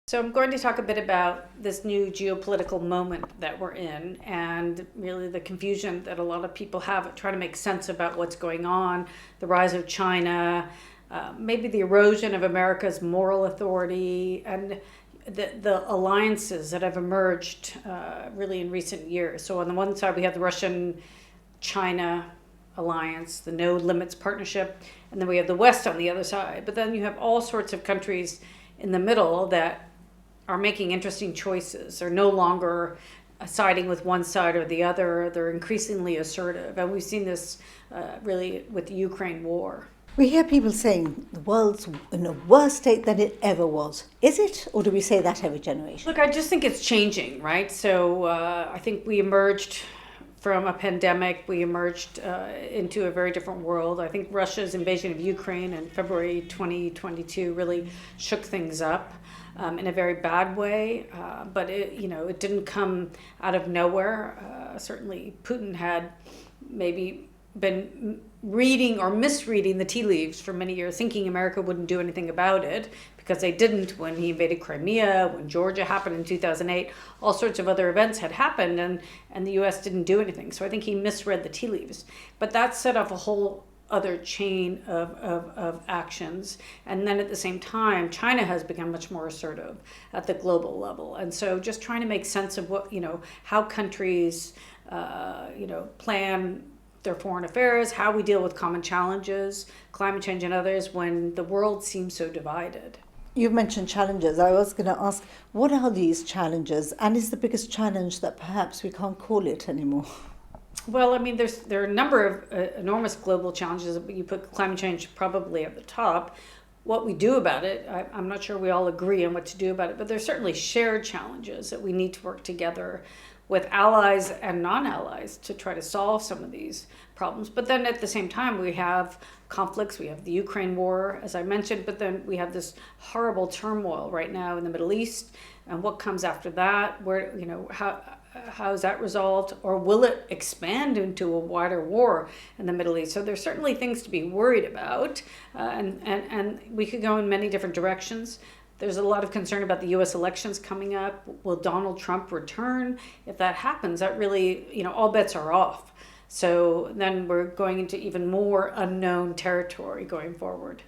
So I'm going to talk a bit about this new geopolitical moment that we're in and really the confusion that a lot of people have trying to make sense about what's going on, the rise of China, maybe the erosion of America's moral authority, and the alliances that have emerged really in recent years. So on the one side, we have the Russian-China alliance, the No Limits partnership, and then we have the West on the other side. But then you have all sorts of countries in the middle that are making interesting choices. They're no longer siding with one side or the other. They're increasingly assertive. And we've seen this really with the Ukraine war. We hear people saying the world's in a worse state than it ever was. Is it? Or do we say that every generation? Look, I just think it's changing, right? So I think we emerged from a pandemic. We emerged into a very different world. I think Russia's invasion of Ukraine in February 2022 really shook things up. In a very bad way, but it didn't come out of nowhere. Certainly, Putin had maybe been reading or misreading the tea leaves for many years, thinking America wouldn't do anything about it, because they didn't when he invaded Crimea, when Georgia happened in 2008. All sorts of other events had happened, and the U.S. didn't do anything. So I think he misread the tea leaves. But that set off a whole other chain of actions. And then at the same time, China has become much more assertive at the global level. And so just trying to make sense of what, how countries, plan their foreign affairs, how we deal with common challenges, climate change and others, when the world seems so divided. You've mentioned challenges. I was going to ask, what are these challenges? And is the biggest challenge that perhaps we can't call it anymore? Well, I mean, there are a number of enormous global challenges. You put climate change probably at the top. What we do about it, I'm not sure we all agree on what to do about it, but there's certainly shared challenges that we need to work together with allies and non-allies to try to solve some of these problems. But then at the same time, we have conflicts. We have the Ukraine war, as I mentioned, but then we have this horrible turmoil right now in the Middle East. And what comes after that? Where, how is that resolved? Or will it expand into a wider war in the Middle East? So there's certainly things to be worried about. And we could go in many different directions. There's a lot of concern about the U.S. elections coming up. Will Donald Trump return? If that happens, that really, all bets are off. So then we're going into even more unknown territory going forward.